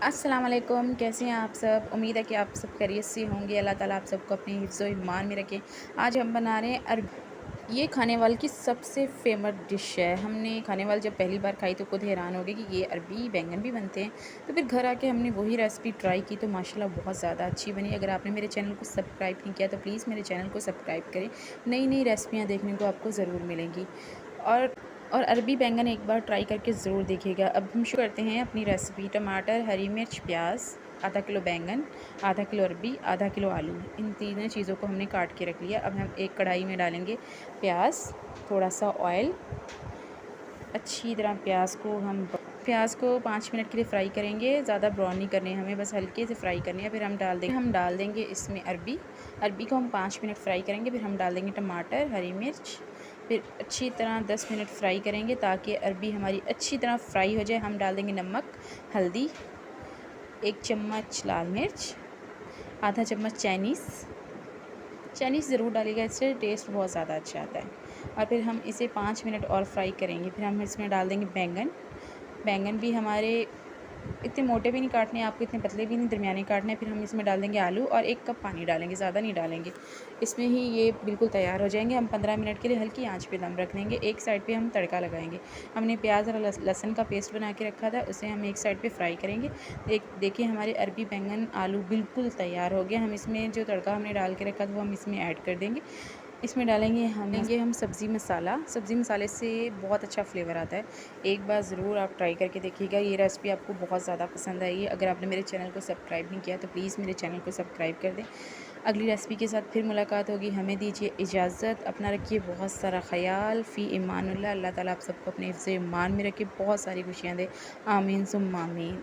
अस्सलाम वालेकुम। कैसे हैं आप सब? उम्मीद है कि आप सब खैरियत से होंगे। अल्लाह ताला आप सबको अपने हिफ्ज़ व ईमान में रखे। आज हम बना रहे हैं अरबी। ये खाने वाल की सबसे फेमस डिश है। हमने खाने वाल जब पहली बार खाई तो खुद हैरान हो गए कि ये अरबी बैंगन भी बनते हैं। तो फिर घर आके हमने वही रेसिपी ट्राई की तो माशाल्लाह बहुत ज़्यादा अच्छी बनी। अगर आपने मेरे चैनल को सब्सक्राइब नहीं किया तो प्लीज़ मेरे चैनल को सब्सक्राइब करें। नई नई रेसिपियाँ देखने को आपको ज़रूर मिलेंगी। और और अरबी बैंगन एक बार ट्राई करके ज़रूर देखिएगा। अब हम शुरू करते हैं अपनी रेसिपी। टमाटर, हरी मिर्च, प्याज, आधा किलो बैंगन, आधा किलो अरबी, आधा किलो आलू, इन तीनों चीज़ों को हमने काट के रख लिया। अब हम एक कढ़ाई में डालेंगे प्याज, थोड़ा सा ऑयल। अच्छी तरह प्याज को 5 मिनट के लिए फ़्राई करेंगे। ज़्यादा ब्राउन नहीं करने हमें, बस हल्के से फ्राई करने हैं। फिर हम डाल देंगे इसमें अरबी को हम 5 मिनट फ्राई करेंगे। फिर हम डाल देंगे टमाटर, हरी मिर्च। फिर अच्छी तरह 10 मिनट फ्राई करेंगे ताकि अरबी हमारी अच्छी तरह फ्राई हो जाए। हम डाल देंगे नमक, हल्दी, 1 चम्मच लाल मिर्च, आधा चम्मच चाइनीज़ ज़रूर डालिएगा, इससे टेस्ट बहुत ज़्यादा अच्छा आता है। और फिर हम इसे 5 मिनट और फ्राई करेंगे। फिर हम इसमें डाल देंगे बैंगन भी हमारे इतने मोटे भी नहीं काटने, आपको इतने पतले भी नहीं, दरमियाने काटने। फिर हम इसमें डाल देंगे आलू और 1 कप पानी डालेंगे, ज़्यादा नहीं डालेंगे। इसमें ही ये बिल्कुल तैयार हो जाएंगे। हम 15 मिनट के लिए हल्की आंच पे दम रख देंगे। एक साइड पे हम तड़का लगाएंगे। हमने प्याज और लहसुन का पेस्ट बना के रखा था, उसे हम एक साइड पे फ्राई करेंगे। देखिए हमारे अरबी बैंगन आलू बिल्कुल तैयार हो गए। हम इसमें जो तड़का हमने डाल के रखा था वो हम इसमें ऐड कर देंगे। इसमें डालेंगे हम सब्ज़ी मसाले से बहुत अच्छा फ्लेवर आता है। एक बार ज़रूर आप ट्राई करके देखिएगा। ये रेसिपी आपको बहुत ज़्यादा पसंद आएगी। अगर आपने मेरे चैनल को सब्सक्राइब नहीं किया तो प्लीज़ मेरे चैनल को सब्सक्राइब कर दें। अगली रेसिपी के साथ फिर मुलाकात होगी। हमें दीजिए इजाज़त। अपना रखिए बहुत सारा ख़याल। फ़ी ईमानुल्लाह। अल्लाह ताला आप सबको अपने हिफ्ज़-ए-ईमान में रखे, बहुत सारी खुशियाँ दे। आमीन सुम्मा आमीन।